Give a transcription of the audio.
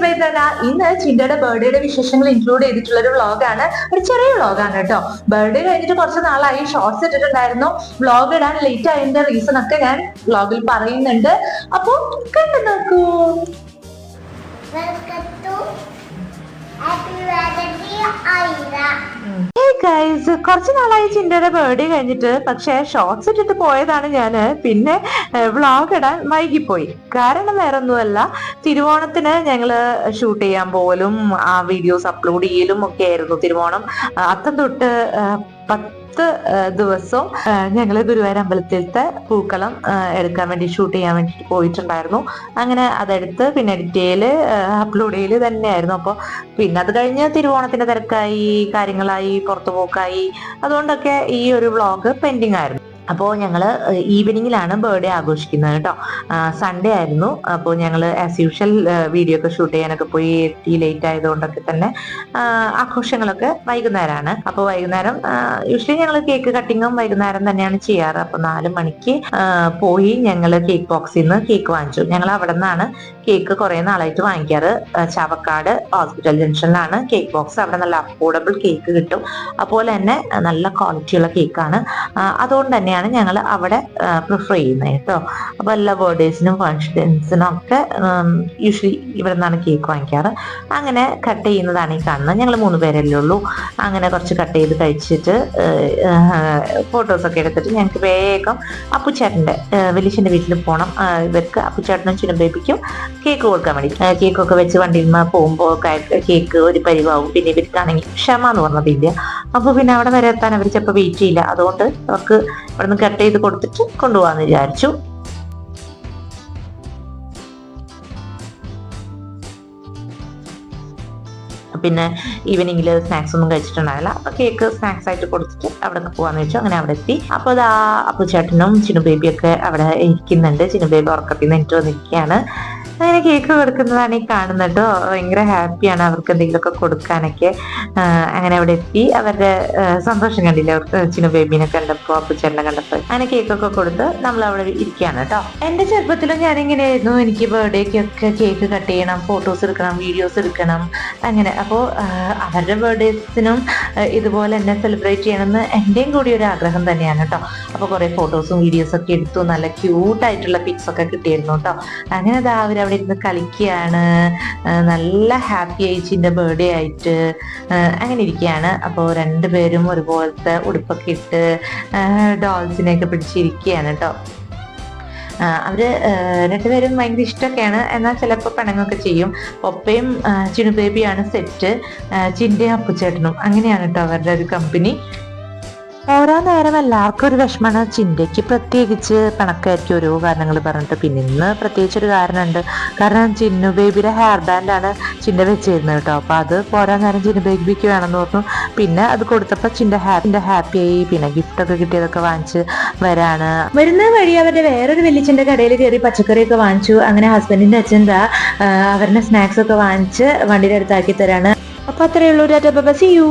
By ധന. ഇന്ന് ചിന്തയുടെ ബർത്ത്ഡേയുടെ വിശേഷങ്ങൾ ഇൻക്ലൂഡ് ചെയ്തിട്ടുള്ള ഒരു വ്ളോഗാണ്. ഒരു ചെറിയ വ്ളോഗാണ് കേട്ടോ. ബർത്ത്ഡേ കഴിഞ്ഞിട്ട് കുറച്ച് നാളായി ഷോർട്സ് ഇട്ടിട്ടുണ്ടായിരുന്നു. വ്ളോഗ് ഇടാൻ ലേറ്റ് ആയതിന്റെ റീസൺ ഒക്കെ ഞാൻ വ്ളോഗിൽ പറയുന്നുണ്ട്. അപ്പൊ കണ്ടു നോക്കൂ. കുറച്ച് നാളായി ചിന്തയുടെ ബർത്ത്ഡേ കഴിഞ്ഞിട്ട്, പക്ഷെ ഷോർട്സ് ഇട്ടിട്ട് പോയതാണ് ഞാന്. പിന്നെ വ്ളോഗ് ഇടാൻ വൈകിപ്പോയി. കാരണം വേറെ ഒന്നുമല്ല, തിരുവോണത്തിന് ഞങ്ങള് ഷൂട്ട് ചെയ്യാൻ പോലും ആ വീഡിയോസ് അപ്ലോഡ് ചെയ്യലും ഒക്കെ ആയിരുന്നു. തിരുവോണം അത്തം തൊട്ട് 10 ദിവസവും ഞങ്ങള് ഗുരുവായൂർ അമ്പലത്തിലത്തെ പൂക്കളം എടുക്കാൻ വേണ്ടി ഷൂട്ട് ചെയ്യാൻ വേണ്ടിട്ട് പോയിട്ടുണ്ടായിരുന്നു. അങ്ങനെ അതെടുത്ത് പിന്നെ എഡിറ്റ് ചെയ്യല് അപ്ലോഡ് ചെയ്യല് തന്നെയായിരുന്നു. അപ്പോൾ പിന്നെ അത് കഴിഞ്ഞ് തിരുവോണത്തിന്റെ തിരക്കായി, കാര്യങ്ങളായി, പുറത്തുപോക്കായി, അതുകൊണ്ടൊക്കെ ഈ ഒരു വ്ളോഗ് പെൻഡിങ് ആയിരുന്നു. അപ്പോൾ ഞങ്ങൾ ഈവനിങ്ങിലാണ് ബർത്ത്ഡേ ആഘോഷിക്കുന്നത് കേട്ടോ. സൺഡേ ആയിരുന്നു. അപ്പോൾ ഞങ്ങൾ ആസ് യൂഷ്വൽ വീഡിയോ ഒക്കെ ഷൂട്ട് ചെയ്യാനൊക്കെ പോയി എത്തി. ലേറ്റ് ആയതുകൊണ്ടൊക്കെ തന്നെ ആഘോഷങ്ങളൊക്കെ വൈകുന്നേരമാണ്. അപ്പോൾ വൈകുന്നേരം യൂഷ്വലി ഞങ്ങൾ കേക്ക് കട്ടിങ്ങും വൈകുന്നേരം തന്നെയാണ് ചെയ്യാറ്. അപ്പോൾ 4 മണിക്ക് പോയി ഞങ്ങൾ കേക്ക് ബോക്സിൽ നിന്ന് കേക്ക് വാങ്ങിച്ചു. ഞങ്ങൾ അവിടെ നിന്നാണ് കേക്ക് കുറെ നാളായിട്ട് വാങ്ങിക്കാറ്. ചാവക്കാട് ഹോസ്പിറ്റൽ ജംഗ്ഷനിലാണ് കേക്ക് ബോക്സ്. അവിടെ നല്ല അഫോർഡബിൾ കേക്ക് കിട്ടും. അതുപോലെ തന്നെ നല്ല ക്വാളിറ്റിയുള്ള കേക്കാണ്. അതുകൊണ്ട് തന്നെയാണ് ഞങ്ങൾ അവിടെ പ്രിഫർ ചെയ്യുന്നത് കേട്ടോ. അപ്പൊ എല്ലാ ബർത്ത്ഡേസിനും ഫങ്ഷൻസിനും ഒക്കെ യൂഷ്വലി ഇവിടെ നിന്നാണ് കേക്ക് വാങ്ങിക്കാറ്. അങ്ങനെ കട്ട് ചെയ്യുന്നതാണ് ഈ കാണുന്നത്. ഞങ്ങൾ 3 പേരല്ലേ ഉള്ളൂ. അങ്ങനെ കുറച്ച് കട്ട് ചെയ്ത് കഴിച്ചിട്ട് ഫോട്ടോസൊക്കെ എടുത്തിട്ട് ഞങ്ങൾക്ക് വേഗം അപ്പുച്ചേട്ടൻ്റെ വലിയച്ഛൻ്റെ വീട്ടിൽ പോകണം. ഇവർക്ക് അപ്പുച്ചേട്ടനും ചിന്ന ബേബിക്കും കേക്ക് കൊടുക്കാൻ വേണ്ടി. കേക്കൊക്കെ വെച്ച് വണ്ടിയിൽ പോകുമ്പോൾ കേക്ക് ഒരു പരിവാവും. പിന്നെ ഇവർക്കാണെങ്കിൽ ക്ഷമ എന്ന് പറഞ്ഞതില്ല. അപ്പൊ പിന്നെ അവിടെ വരെ എത്താൻ അവർ ചിലപ്പോൾ വെയിറ്റ് ചെയ്യില്ല. അതുകൊണ്ട് അവർക്ക് അവിടെ നിന്ന് കട്ട് ചെയ്ത് കൊടുത്തിട്ട് കൊണ്ടുപോകാന്ന് വിചാരിച്ചു. പിന്നെ ഈവനിങ്ങിൽ സ്നാക്സ് ഒന്നും കഴിച്ചിട്ടുണ്ടാവില്ല. അപ്പൊ കേക്ക് സ്നാക്സ് ആയിട്ട് കൊടുത്തിട്ട് അവിടെ പോവാന്ന് വെച്ചു. അങ്ങനെ അവിടെ എത്തി. അപ്പൊ അതാ അപ്പുചേട്ടനും ചിന്നു ബേബിയൊക്കെ അവിടെ ഇരിക്കുന്നുണ്ട്. ചിന്നു ബേബി ഉറക്കത്തിൽ നിന്ന് എനിക്ക് വന്നിരിക്കുകയാണ്. അങ്ങനെ കേക്ക് കൊടുക്കുന്നതാണ് ഈ കാണുന്നത് കേട്ടോ. ഭയങ്കര ഹാപ്പിയാണ് അവർക്ക് എന്തെങ്കിലുമൊക്കെ കൊടുക്കാനൊക്കെ. അങ്ങനെ അവിടെ എത്തി. അവരുടെ സന്തോഷം കണ്ടില്ല അവർക്ക് ചിന്നു ബേബിനെ കണ്ടപ്പോ, അപ്പുച്ചേട്ടനെ കണ്ടപ്പോ. അങ്ങനെ കേക്കൊക്കെ കൊടുത്ത് നമ്മൾ അവിടെ ഇരിക്കുകയാണ് കേട്ടോ. എന്റെ ചെറുപ്പത്തിലും ഞാനിങ്ങനെയായിരുന്നു. എനിക്ക് ബർത്ത്ഡേക്കൊക്കെ കേക്ക് കട്ട് ചെയ്യണം, ഫോട്ടോസ് എടുക്കണം, വീഡിയോസ് എടുക്കണം, അങ്ങനെ. അപ്പോൾ അവരുടെ ബർത്ത്ഡേസിനും ഇതുപോലെ എന്നെ സെലിബ്രേറ്റ് ചെയ്യണമെന്ന് എന്റെയും കൂടി ഒരു ആഗ്രഹം തന്നെയാണ് കേട്ടോ. അപ്പോൾ കുറെ ഫോട്ടോസും വീഡിയോസും ഒക്കെ എടുത്തു. നല്ല ക്യൂട്ടായിട്ടുള്ള പിക്സ് ഒക്കെ കിട്ടിയിരുന്നു കേട്ടോ. അങ്ങനെ അവരവിടെ ഇരുന്ന് കളിക്കുകയാണ്. നല്ല ഹാപ്പി ആയിച്ചിന്റെ ബർത്ത്ഡേ ആയിട്ട് അങ്ങനെ ഇരിക്കുകയാണ്. അപ്പോൾ 2 പേരും ഒരുപോലത്തെ ഉടുപ്പൊക്കെ ഇട്ട് ഡോൾസിനെയൊക്കെ പിടിച്ചിരിക്കുകയാണ് കേട്ടോ. അവര് 2 പേരും ഭയങ്കര ഇഷ്ടമൊക്കെയാണ്. എന്നാൽ ചിലപ്പോൾ പിണങ്ങൊക്കെ ചെയ്യും. ഒപ്പയും ചിന്നു ബേബിയാണ് സെറ്റ്, ചിന്തയും അപ്പുച്ചേട്ടനും. അങ്ങനെയാണ് കേട്ടോ അവരുടെ ഒരു കമ്പനി. ഓരോ നേരം എല്ലാവർക്കും ഒരു വിഷമാണ്. ചിന്തയ്ക്ക് പ്രത്യേകിച്ച് പിണക്കായിരിക്കും ഓരോ കാരണങ്ങൾ പറഞ്ഞിട്ട്. പിന്നെ ഇന്ന് പ്രത്യേകിച്ച് ഒരു കാരണമുണ്ട്. കാരണം ചിന്നു ബേബിയുടെ ഹെയർ ബാൻഡാണ് ചിന്ത വെച്ചിരുന്നത് കേട്ടോ. അപ്പൊ അത് പോരാ നേരം ചിന്നു ബേബിക്ക് വേണമെന്ന് പറഞ്ഞു. പിന്നെ അത് കൊടുത്തപ്പോൾ ചിന്ത ഹാപ്പിയായി. പിന്നെ ഗിഫ്റ്റൊക്കെ കിട്ടിയതൊക്കെ വാങ്ങിച്ച് വരുന്ന വഴി അവരുടെ വേറൊരു വലിയച്ഛൻ്റെ കടയിൽ കയറി പച്ചക്കറിയൊക്കെ വാങ്ങിച്ചു. അങ്ങനെ ഹസ്ബൻഡിന്റെ അച്ഛൻ അവരുടെ സ്നാക്സ് ഒക്കെ വാങ്ങിച്ച് വണ്ടിയുടെ അടുത്താക്കി തരാണ്. അപ്പൊ അത്രയേ ഉള്ളൂ. Tata bye bye, see U.